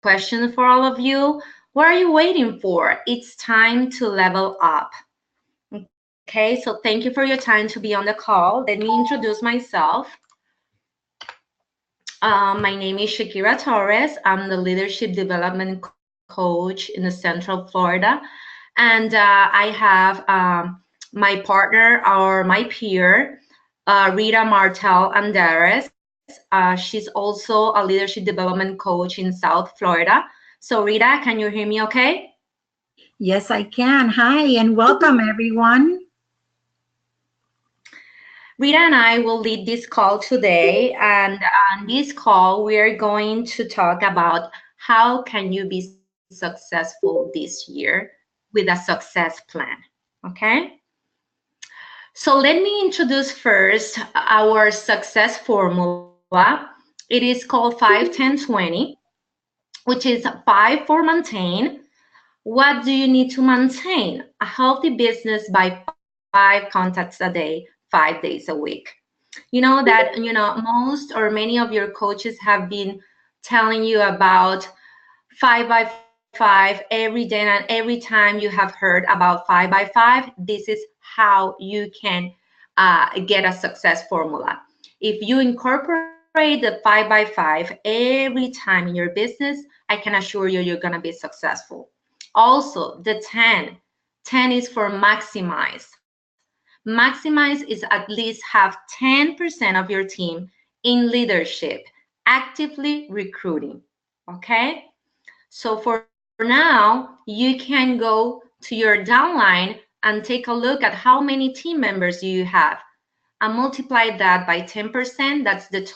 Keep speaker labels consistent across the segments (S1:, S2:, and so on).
S1: question for all of you. What are you waiting for? It's time to level up. Okay, so thank you for your time to be on the call. Let me introduce myself. My name is Shakira Torres. I'm the Leadership Development Coach in the Central Florida. And I have my partner or my peer, Rita Martel Andares. She's also a Leadership Development Coach in South Florida. So Rita, can you hear me okay?
S2: Yes, I can. Hi, and welcome everyone.
S1: Rita and I will lead this call today, and on this call, we are going to talk about how can you be successful this year with a success plan, okay? So let me introduce first our success formula. It is called 5-10-20, which is 5 for maintain. What do you need to maintain? A healthy business by 5 contacts a day, 5 days a week. You know that, most or many of your coaches have been telling you about 5 by 5 every day, and every time you have heard about 5 by 5, this is how you can get a success formula. If you incorporate the 5 by 5 every time in your business, I can assure you you're going to be successful. Also, the 10 is for maximize. Maximize is at least have 10% of your team in leadership, actively recruiting. Okay? So for now, you can go to your downline and take a look at how many team members you have and multiply that by 10%. That's the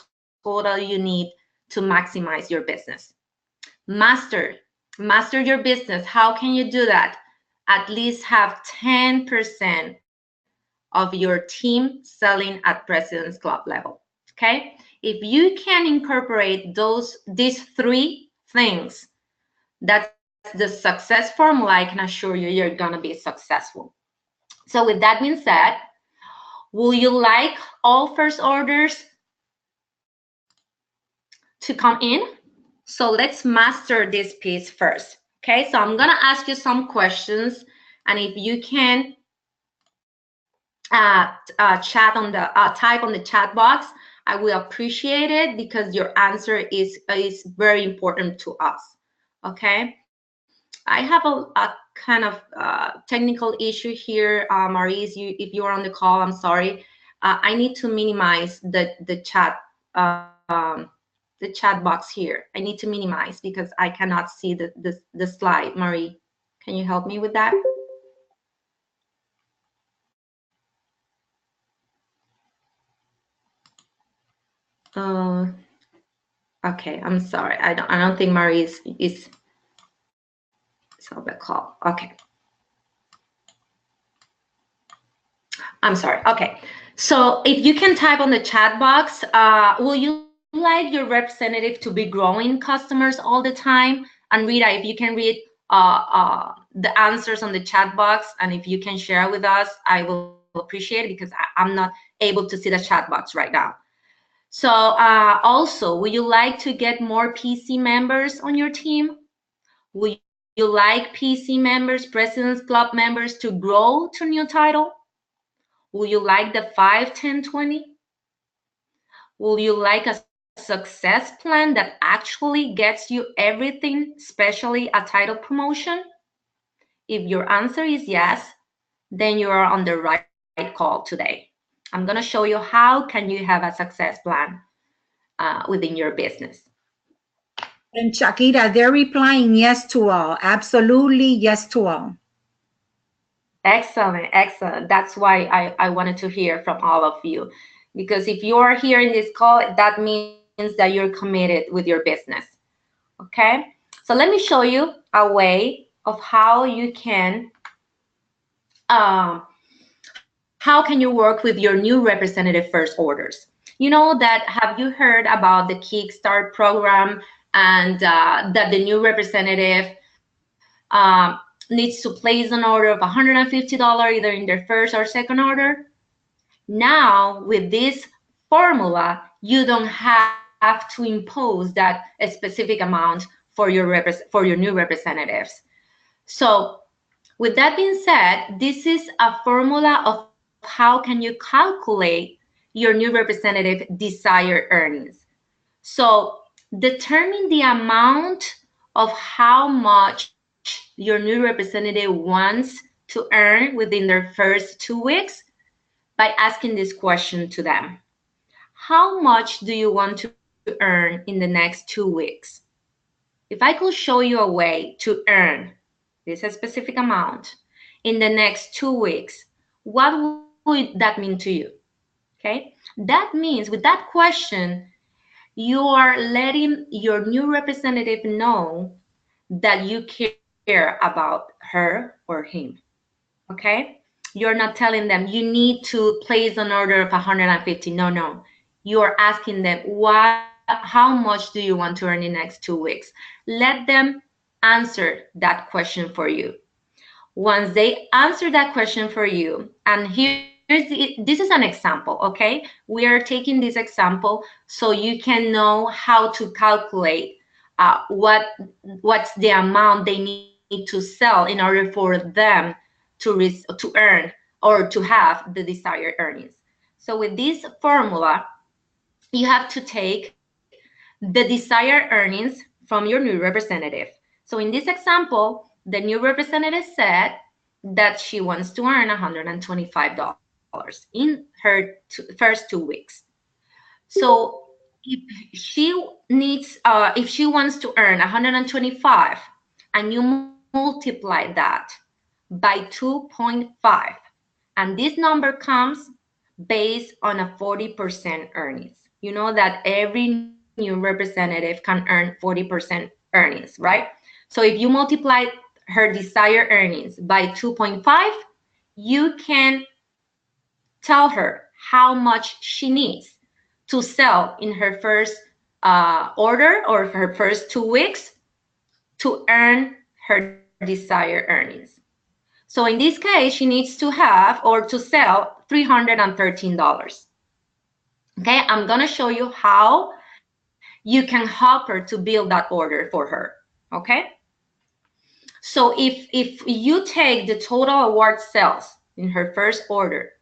S1: total you need to maximize your business. Master your business. How can you do that? At least have 10% of your team selling at President's Club level. Okay? If you can incorporate these 3 things, that's the success formula. I can assure you you're gonna be successful. So with that being said, will you like all first orders to come in? So let's master this piece first. Okay, so I'm gonna ask you some questions, and if you can type on the chat box, I will appreciate it because your answer is very important to us. Okay, I have a kind of technical issue here, Maurice. If you are on the call, I'm sorry. I need to minimize the chat box here. I need to minimize because I cannot see the slide. Marie, can you help me with that? Okay, I'm sorry. I don't think Marie is on the call. Okay. I'm sorry. Okay. So if you can type on the chat box, will you like your representative to be growing customers all the time? And Rita, if you can read the answers on the chat box, and if you can share with us, I will appreciate it because I'm not able to see the chat box right now. So also, would you like to get more PC members on your team? Would you like PC members, President's Club members to grow to new title? Will you like the 5-10-20? Will you like a success plan that actually gets you everything, especially a title promotion? If your answer is yes, then you are on the right call today. I'm going to show you how can you have a success plan within your business.
S2: And Shakira, they're replying yes to all. Absolutely yes to all.
S1: Excellent, excellent. That's why I wanted to hear from all of you. Because if you are here in this call, that means that you're committed with your business. Okay? So let me show you a way of how you can work with your new representative first orders. You know that, have you heard about the Kickstart program and that the new representative needs to place an order of $150 either in their first or second order? Now, with this formula, you don't have to impose that specific amount for your new representatives. So with that being said, this is a formula of how can you calculate your new representative desired earnings. So determine the amount of how much your new representative wants to earn within their first 2 weeks by asking this question to them. How much do you want to earn in the next 2 weeks? If I could show you a way to earn this specific amount in the next 2 weeks, what would that mean to you? Okay, that means with that question, you are letting your new representative know that you care about her or him. Okay, you're not telling them you need to place an order of 150. No, no, you are asking them how much do you want to earn in the next 2 weeks. Let them answer that question for you. Once they answer that question for you, and this is an example, okay? We are taking this example so you can know how to calculate what's the amount they need to sell in order for them to earn or to have the desired earnings. So with this formula, you have to take the desired earnings from your new representative. So in this example, the new representative said that she wants to earn $125 in her first 2 weeks. So if if she wants to earn 125 and you multiply that by 2.5, and this number comes based on a 40% earnings. You know that every new representative can earn 40% earnings, right? So if you multiply her desired earnings by 2.5, you can tell her how much she needs to sell in her first order or her first 2 weeks to earn her desired earnings. So in this case, she needs to have or to sell $313. Okay, I'm gonna show you how you can help her to build that order for her. Okay, so if you take the total award sales in her first order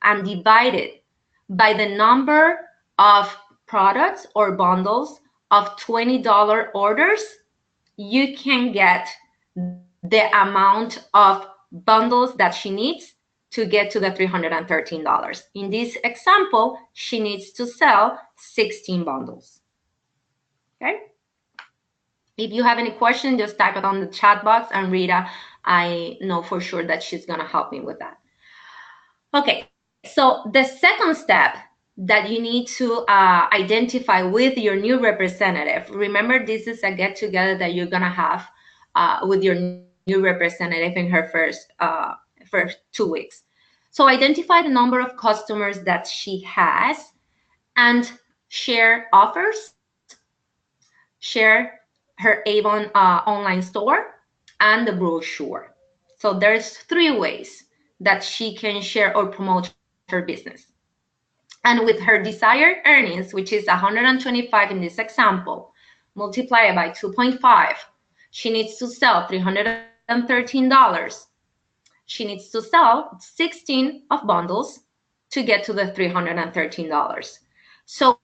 S1: and divide it by the number of products or bundles of $20 orders, you can get the amount of bundles that she needs to get to the $313. In this example, she needs to sell 16 bundles. Okay? If you have any question, just type it on the chat box, and Rita, I know for sure that she's going to help me with that. Okay, so the second step that you need to identify with your new representative, remember this is a get together that you're going to have with your new representative in her first 2 weeks. So identify the number of customers that she has and share offers, share her Avon online store, and the brochure. So there's 3 ways that she can share or promote her business. And with her desired earnings, which is 125 in this example, multiply it by 2.5, she needs to sell $313. She needs to sell 16 of bundles to get to the $313. So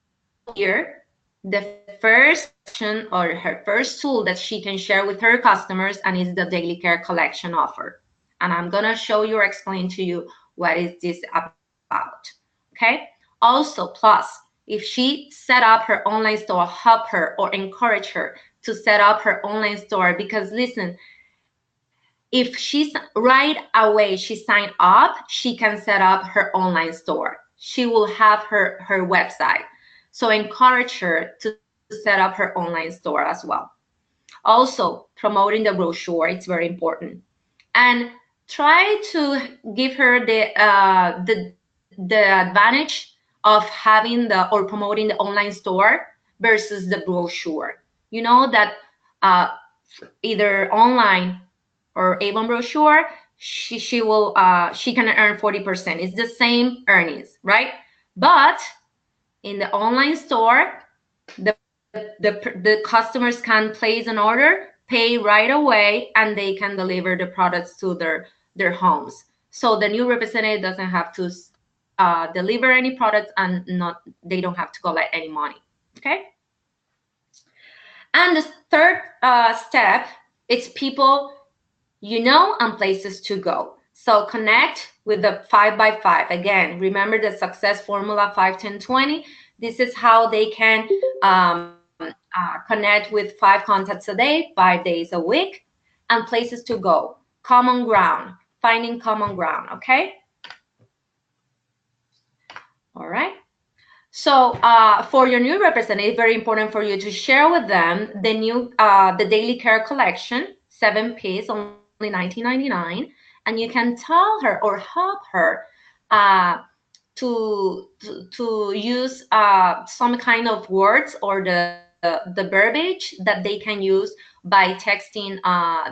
S1: here, the first option or her first tool that she can share with her customers and is the daily care collection offer. And I'm gonna show you or explain to you what is this about. Okay. Also, plus, if she set up her online store, help her or encourage her to set up her online store, because listen, if she's right away she signed up, she can set up her online store. She will have her website. So encourage her to set up her online store as well. Also, promoting the brochure, it's very important. And try to give her the advantage of having or promoting the online store versus the brochure. You know that uh, either online or Avon brochure, she can earn 40%. It's the same earnings, right? But in the online store, the the customers can place an order, pay right away, and they can deliver the products to their homes. So the new representative doesn't have to deliver any products, and not they don't have to collect any money. Okay. And the third step, it's people and places to go. So connect with the 5x5. Again, remember the success formula 5-10-20. This is how they can connect with 5 contacts a day, 5 days a week, and places to go. Common ground, finding common ground. Okay. All right. So for your new representative, very important for you to share with them the daily care collection, 7 piece, only $19.99, and you can tell her or help her uh, to use some kind of words or the verbiage that they can use by texting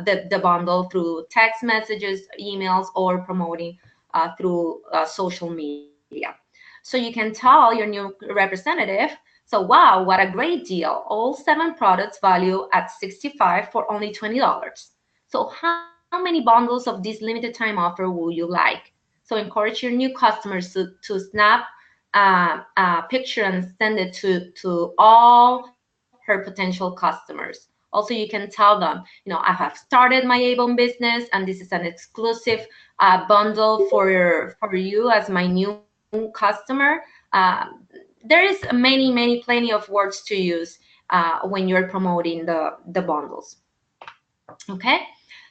S1: the bundle through text messages, emails, or promoting through social media. So you can tell your new representative, so wow, what a great deal. All 7 products value at 65 for only $20. So how many bundles of this limited time offer will you like? So encourage your new customers to snap a picture and send it to all her potential customers. Also, you can tell them, I have started my Avon business, and this is an exclusive bundle for you as my new customer. There is plenty of words to use when you're promoting the bundles. Okay,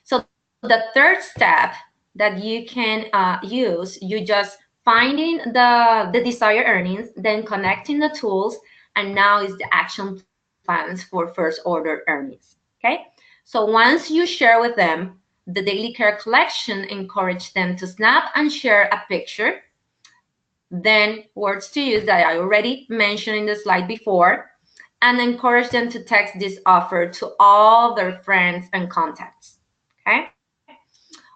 S1: so the third step that you can use, you just finding the desired earnings, then connecting the tools, and now is the action plans for first order earnings. Okay, so once you share with them the daily care collection, encourage them to snap and share a picture, then words to use that I already mentioned in the slide before, and encourage them to text this offer to all their friends and contacts. Okay.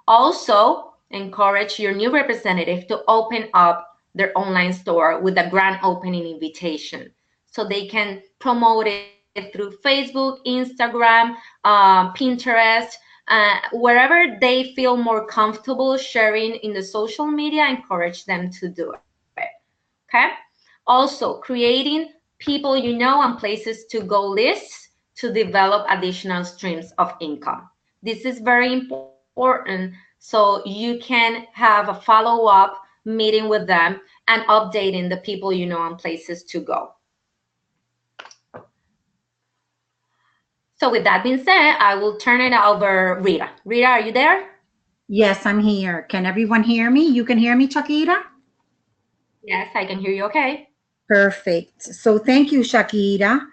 S1: Also, encourage your new representative to open up their online store with a grand opening invitation so they can promote it through Facebook, Instagram, Pinterest, wherever they feel more comfortable sharing in the social media. Encourage them to do it. Okay. Also, creating people and places to go lists to develop additional streams of income. This is very important. So you can have a follow-up meeting with them and updating the people on places to go. So with that being said, I will turn it over Rita. Rita, are you there?
S2: Yes, I'm here. Can everyone hear me? You can hear me, Shakira?
S1: Yes, I can hear you okay.
S2: Perfect. So thank you, Shakira.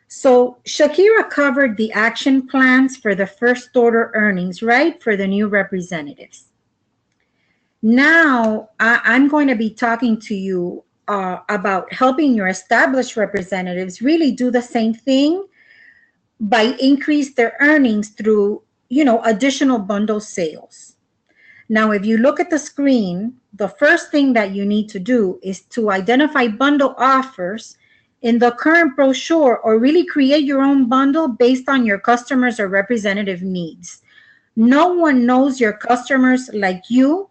S2: So Shakira covered the action plans for the first order earnings, right? For the new representatives. Now I'm going to be talking to you about helping your established representatives really do the same thing by increase their earnings through, additional bundle sales. Now, if you look at the screen, the first thing that you need to do is to identify bundle offers in the current brochure, or really create your own bundle based on your customers or representative needs. No one knows your customers like you,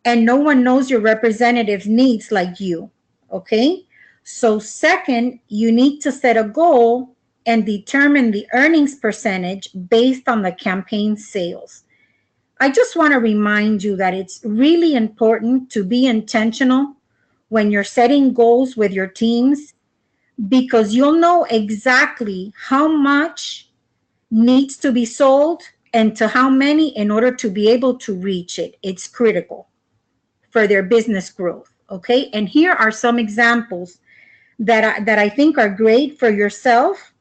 S2: and no one knows your representative's needs like you. Okay? So, second, you need to set a goal and determine the earnings percentage based on the campaign sales. I just want to remind you that it's really important to be intentional when you're setting goals with your teams, because you'll know exactly how much needs to be sold and to how many in order to be able to reach it. It's critical for their business growth. Okay. And here are some examples that I think are great for yourself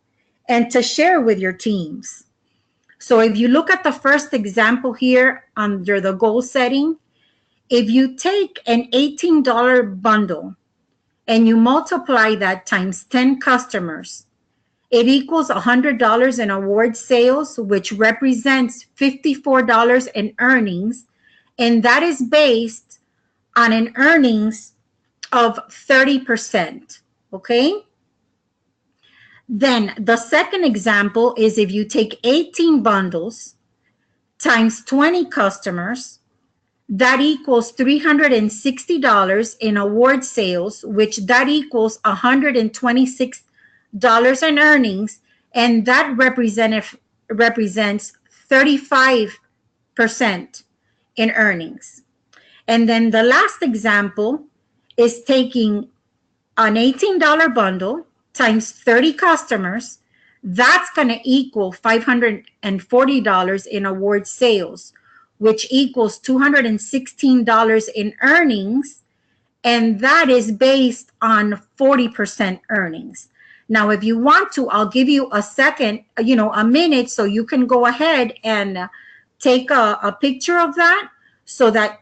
S2: and to share with your teams. So if you look at the first example here under the goal setting, if you take an $18 bundle and you multiply that times 10 customers, it equals $100 in award sales, which represents $54 in earnings. And that is based on an earnings of 30%. Okay. Then the second example is if you take 18 bundles times 20 customers, that equals $360 in award sales, which that equals $126 in earnings, and that represents 35% in earnings. And then the last example is taking an $18 bundle times 30 customers. That's going to equal $540 in award sales, which equals $216 in earnings, and that is based on 40% earnings. Now, if you want to, I'll give you a second, a minute, so you can go ahead and take a picture of that, so that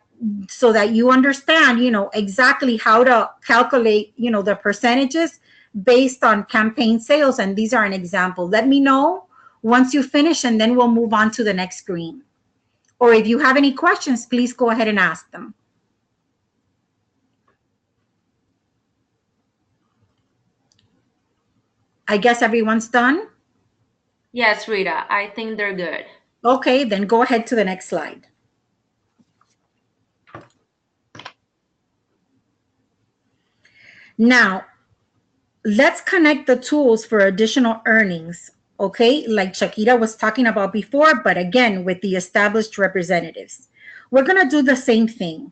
S2: you understand, exactly how to calculate, the percentages based on campaign sales. And these are an example. Let me know once you finish, and then we'll move on to the next screen. Or if you have any questions, please go ahead and ask them. I guess everyone's done.
S1: Yes, Rita, I think they're good.
S2: Okay, then go ahead to the next slide. Now, let's connect the tools for additional earnings, okay? Like Shakira was talking about before, but again, with the established representatives. We're going to do the same thing.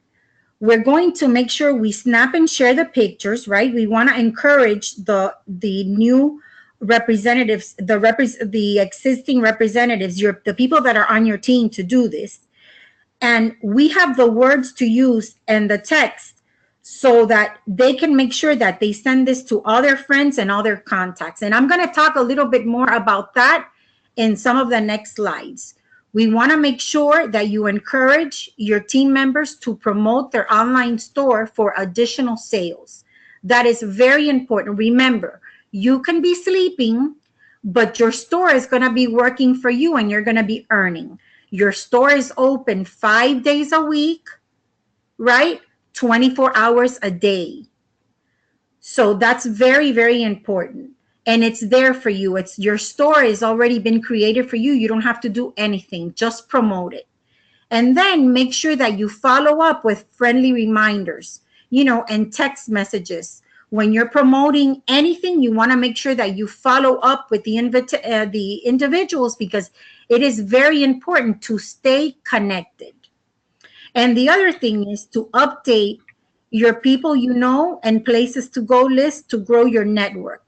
S2: We're going to make sure we snap and share the pictures, right? We want to encourage the new representatives, the existing representatives, the people that are on your team to do this. And we have the words to use and the text so that they can make sure that they send this to all their friends and all their contacts. And I'm going to talk a little bit more about that in some of the next slides. We want to make sure that you encourage your team members to promote their online store for additional sales. That is very important. Remember, you can be sleeping, but your store is going to be working for you and you're going to be earning. Your store is open 5 days a week, right? 24 hours a day. So that's very, very important. And it's there for you. It's your store has already been created for you. You don't have to do anything. Just promote it. And then make sure that you follow up with friendly reminders, and text messages. When you're promoting anything, you want to make sure that you follow up with the individuals, because it is very important to stay connected. And the other thing is to update your people and places to go list to grow your network.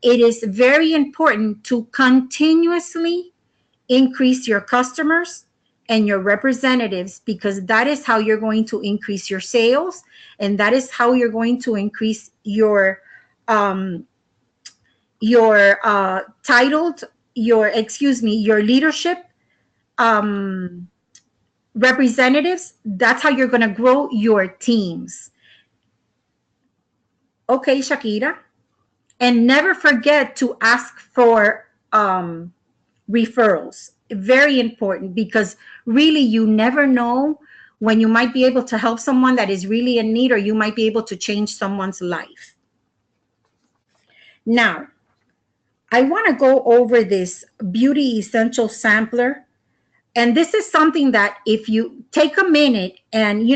S2: It is very important to continuously increase your customers and your representatives, because that is how you're going to increase your sales, and that is how you're going to increase your leadership representatives. That's how you're going to grow your teams. Okay, Shakira. And never forget to ask for referrals. Very important, because really you never know when you might be able to help someone that is really in need, or you might be able to change someone's life. Now, I want to go over this beauty essential sampler. And this is something that if you take a minute and,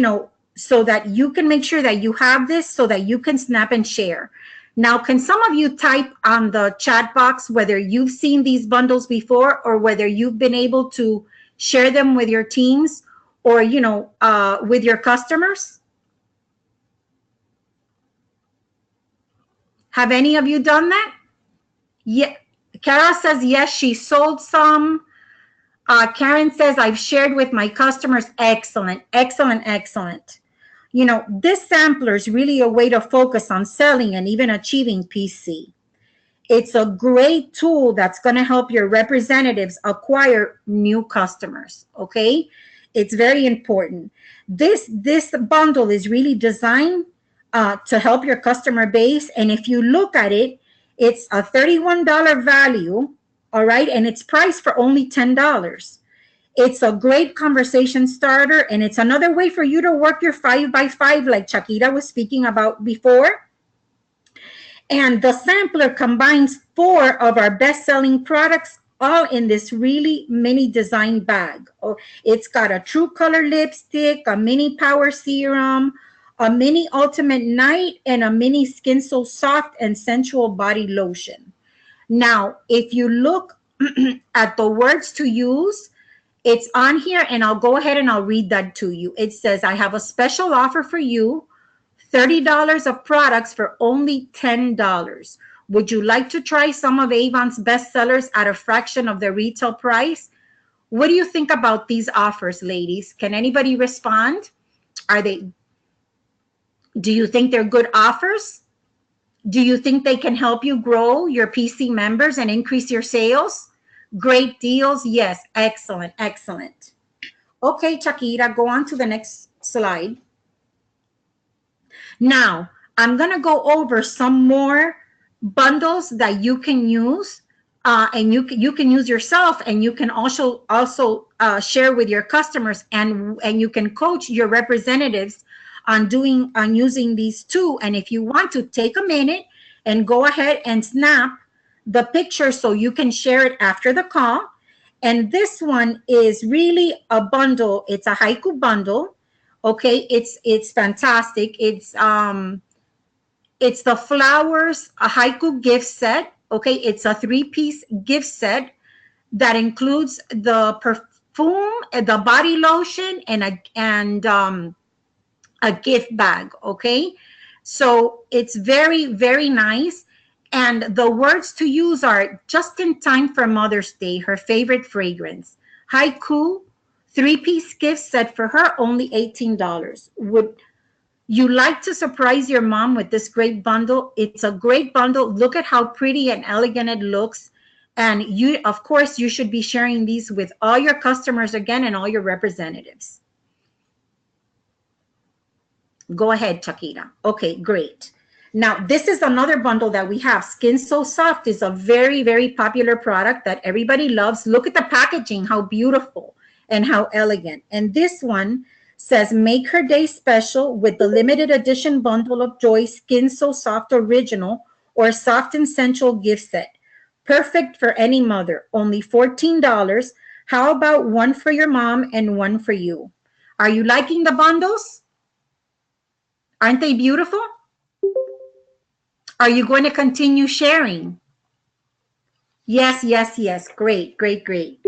S2: so that you can make sure that you have this so that you can snap and share. Now, can some of you type on the chat box whether you've seen these bundles before, or whether you've been able to share them with your teams, or, with your customers? Have any of you done that? Yeah. Kara says, yes, she sold some. Karen says, I've shared with my customers. Excellent, excellent, excellent. This sampler is really a way to focus on selling and even achieving PC. It's a great tool that's going to help your representatives acquire new customers, okay? It's very important. This bundle is really designed to help your customer base. And if you look at it, it's a $31 value, all right? And it's priced for only $10. It's a great conversation starter, and it's another way for you to work your 5x5 like Shakira was speaking about before. And the sampler combines 4 of our best-selling products all in this really mini design bag. Oh, it's got a true color lipstick, a mini power serum, a mini ultimate night, and a mini skin so soft and sensual body lotion. Now, if you look at the words to use, it's on here, and I'll go ahead and I'll read that to you. It says, I have a special offer for you, $30 of products for only $10. Would you like to try some of Avon's bestsellers at a fraction of their retail price? What do you think about these offers, ladies? Can anybody respond? Are they, do you think they're good offers? Do you think they can help you grow your PC members and increase your sales? Great deals. Yes. Excellent. Excellent. Okay, Shakira, go on to the next slide. Now, I'm going to go over some more bundles that you can use, and you can use yourself, and you can also share with your customers, and you can coach your representatives on using these too. And if you want to take a minute and go ahead and snap the picture so you can share it after the call. And this one is really a bundle. It's a haiku bundle. Okay, it's fantastic. It's the flowers a haiku gift set. Okay, it's a 3-piece gift set that includes the perfume, the body lotion, and a gift bag. Okay, so it's very, very nice. And the words to use are just in time for Mother's Day, her favorite fragrance. Haiku, 3-piece gift set for her, only $18. Would you like to surprise your mom with this great bundle? It's a great bundle. Look at how pretty and elegant it looks. And you, of course, you should be sharing these with all your customers again and all your representatives. Go ahead, Shakira. Okay, great. Now, this is another bundle that we have. Skin So Soft is a very, very popular product that everybody loves. Look at the packaging, how beautiful and how elegant. And this one says, make her day special with the limited edition bundle of joy Skin So Soft Original or Soft and Sensual gift set. Perfect for any mother, only $14. How about one for your mom and one for you? Are you liking the bundles? Aren't they beautiful? Are you going to continue sharing? Yes, yes, yes. Great, great, great.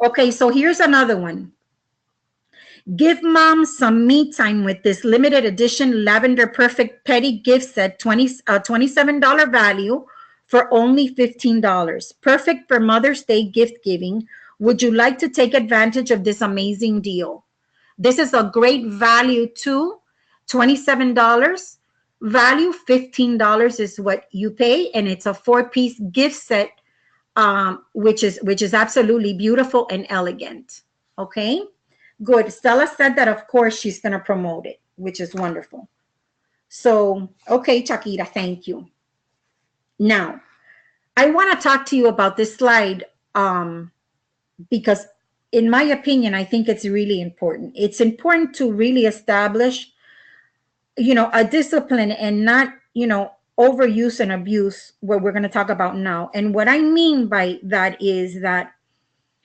S2: Okay, so here's another one. Give mom some me time with this limited edition Lavender Perfect Petty gift set, $27 value for only $15. Perfect for Mother's Day gift giving. Would you like to take advantage of this amazing deal? This is a great value too. $27 value, $15 is what you pay, and it's a 4-piece gift set, which is absolutely beautiful and elegant. Okay, good. Stella said that of course she's going to promote it, which is wonderful. So okay, Shakira, thank you. Now I want to talk to you about this slide, because in my opinion I think it's really important. It's important to really establish a discipline and not overuse and abuse, what we're going to talk about now. And what I mean by that is that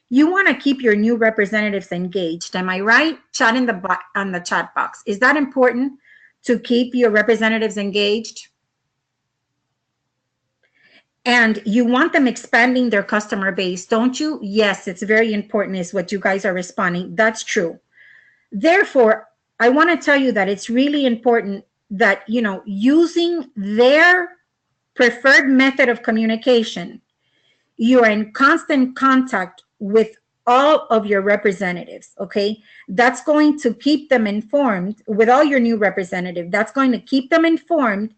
S2: you want to keep your new representatives engaged. Am I right? Chat on the chat box. Is that important, to keep your representatives engaged? And you want them expanding their customer base, don't you? Yes, it's very important, is what you guys are responding. That's true. Therefore, I want to tell you that it's really important that, using their preferred method of communication, you are in constant contact with all of your representatives, okay? That's going to keep them informed with all your new representatives. That's going to keep them informed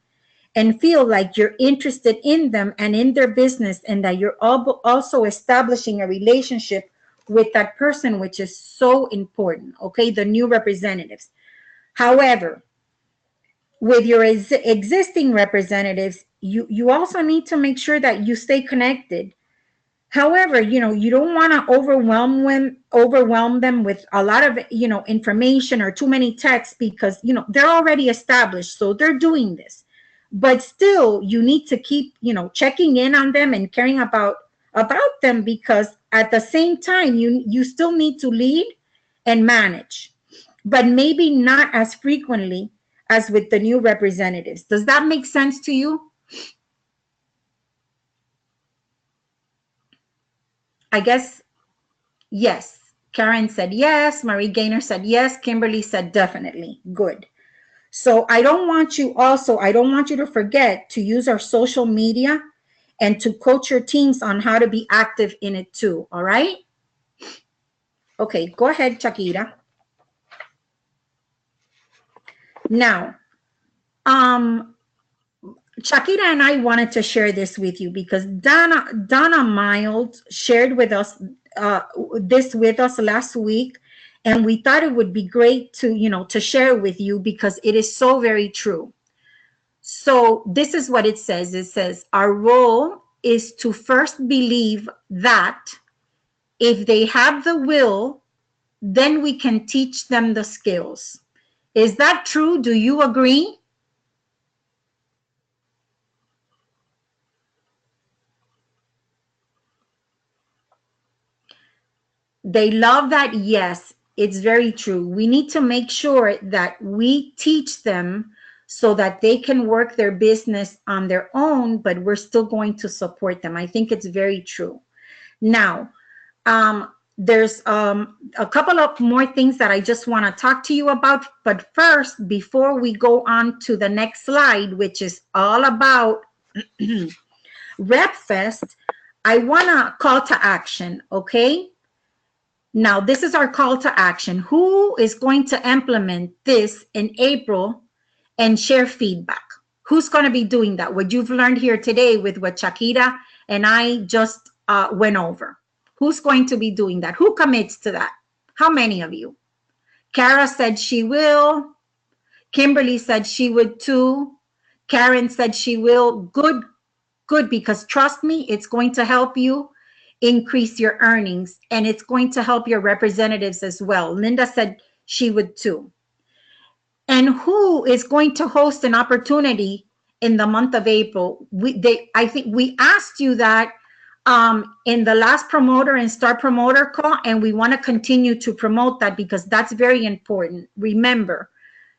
S2: and feel like you're interested in them and in their business, and that you're also establishing a relationship with that person, which is so important, okay? The new representatives. However, with your existing representatives, you also need to make sure that you stay connected. However, you don't want to overwhelm them with a lot of, information or too many texts, because, they're already established. So they're doing this. but still you need to keep, checking in on them and caring about them, because at the same time you still need to lead and manage, but maybe not as frequently as with the new representatives. Does that make sense to you? I guess yes. Karen said yes. Marie Gaynor said yes. Kimberly said definitely. Good. So I don't want you to forget to use our social media and to coach your teams on how to be active in it too. All right. Okay, go ahead, Shakira. Now, um, Shakira and I wanted to share this with you because Donna Mild shared with us this with us last week, and we thought it would be great to share with you because it is so very true. So this is what it says. It says our role is to first believe that if they have the will, then we can teach them the skills. Is that true? Do you agree? They love that. Yes, it's very true. We need to make sure that we teach them so that they can work their business on their own, but we're still going to support them. I think it's very true. Now, there's a couple of more things that I just want to talk to you about. But first, before we go on to the next slide, which is all about RepFest, I want to call to action, okay? Now, this is our call to action. Who is going to implement this in April and share feedback? Who's going to be doing that? What you've learned here today with what Shakira and I just went over. Who's going to be doing that? Who commits to that? How many of you? Kara said she will. Kimberly said she would too. Karen said she will. Good, good, because trust me, it's going to help you increase your earnings, and it's going to help your representatives as well. Linda said she would too. And who is going to host an opportunity in the month of April? I think we asked you that in the last promoter and star promoter call, and we want to continue to promote that because that's very important. Remember,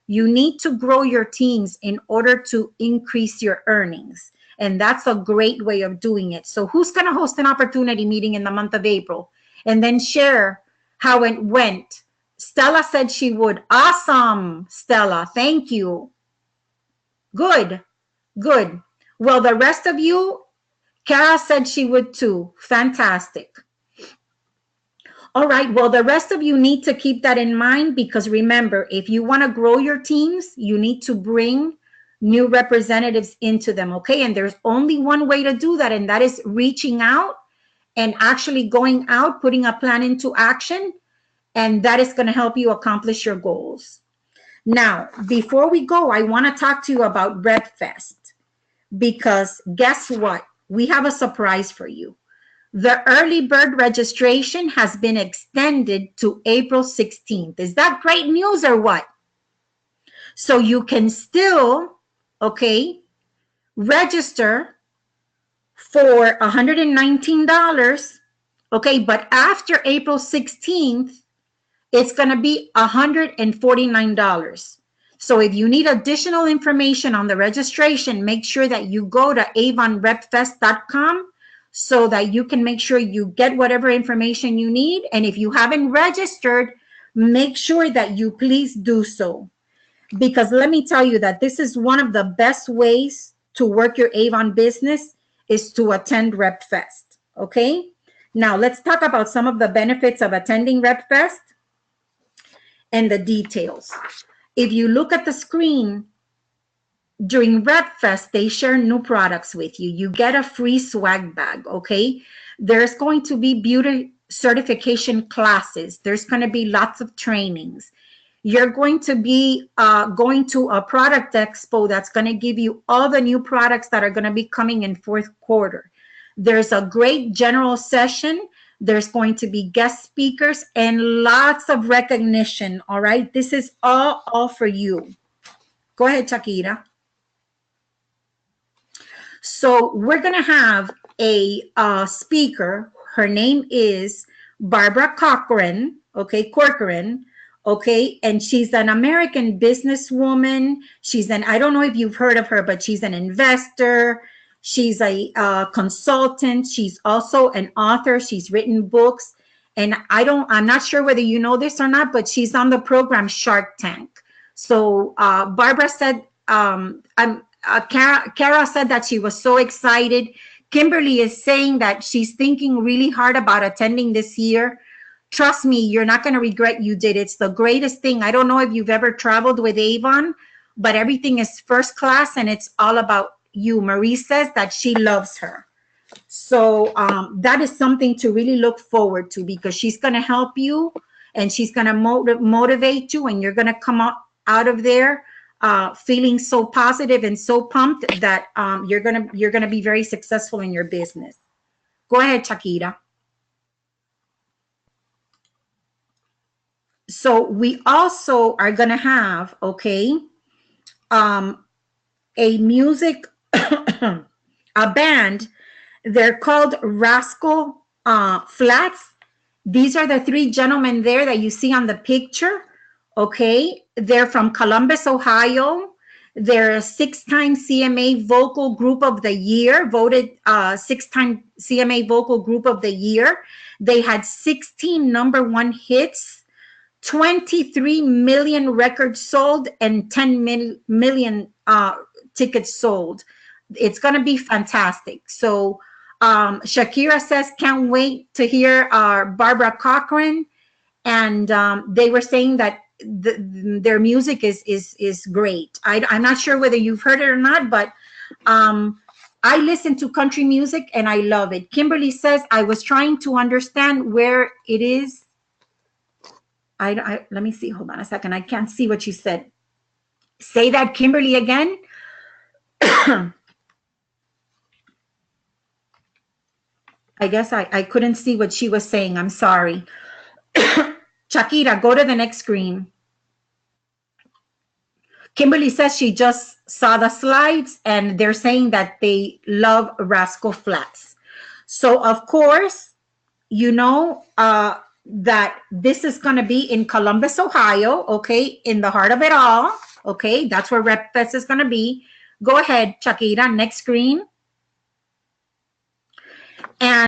S2: you need to grow your teams in order to increase your earnings. And that's a great way of doing it. So who's going to host an opportunity meeting in the month of April and then share how it went? Stella said she would. Awesome, Stella. Thank you. Good, good. Well, the rest of you, Kara said she would too. Fantastic. All right. Well, the rest of you need to keep that in mind because remember, if you want to grow your teams, you need to bring new representatives into them. Okay. And there's only one way to do that, and that is reaching out and actually going out, putting a plan into action. And that is going to help you accomplish your goals. Now, before we go, I want to talk to you about RepFest because guess what? We have a surprise for you. The early bird registration has been extended to April 16th. Is that great news or what? So you can still, okay, register for $119, okay, but after April 16th, it's going to be $149. So if you need additional information on the registration, make sure that you go to avonrepfest.com so that you can make sure you get whatever information you need. And if you haven't registered, make sure that you please do so. Because let me tell you that this is one of the best ways to work your Avon business is to attend RepFest. Okay. Now let's talk about some of the benefits of attending RepFest and the details. If you look at the screen, during RepFest, they share new products with you. You get a free swag bag, okay? There's going to be beauty certification classes. There's going to be lots of trainings. You're going to be going to a product expo that's going to give you all the new products that are going to be coming in fourth quarter. There's a great general session. There's going to be guest speakers and lots of recognition, all right? This is all for you. Go ahead, Shakira. So we're going to have a speaker. Her name is Barbara Corcoran, okay, Corcoran, okay, and she's an American businesswoman. I don't know if you've heard of her, but she's an investor. She's a consultant. She's also an author. She's written books. And I'm not sure whether you know this or not, but she's on the program Shark Tank. So Barbara said, Kara said that she was so excited. Kimberly is saying that she's thinking really hard about attending this year. Trust me, you're not going to regret you did. It's the greatest thing. I don't know if you've ever traveled with Avon, but everything is first class and it's all about you. Marie says that she loves her. So that is something to really look forward to, because she's going to help you and she's going to motivate you, and you're going to come out of there feeling so positive and so pumped that you're gonna be very successful in your business. Go ahead, Shakira. So we also are gonna have, okay, a music a band. They're called Rascal Flats. These are the three gentlemen there that you see on the picture. Okay, they're from Columbus, Ohio. They're a 6-time CMA Vocal Group of the Year, voted 6-time CMA Vocal Group of the Year. They had 16 #1 hits, 23 million records sold, and 10 million tickets sold. It's going to be fantastic. So Shakira says, can't wait to hear Barbara Corcoran. And they were saying that their music is great. I'm not sure whether you've heard it or not, but I listen to country music and I love it. Kimberly says, I was trying to understand where it is. Let me see. Hold on a second. I can't see what you said. Say that, Kimberly, again. I guess I couldn't see what she was saying. I'm sorry. Shakira, go to the next screen. Kimberly says she just saw the slides and they're saying that they love Rascal Flats. So, of course, you know that this is going to be in Columbus, Ohio, okay, in the heart of it all, okay? That's where Rep Fest is going to be. Go ahead, Shakira, next screen. And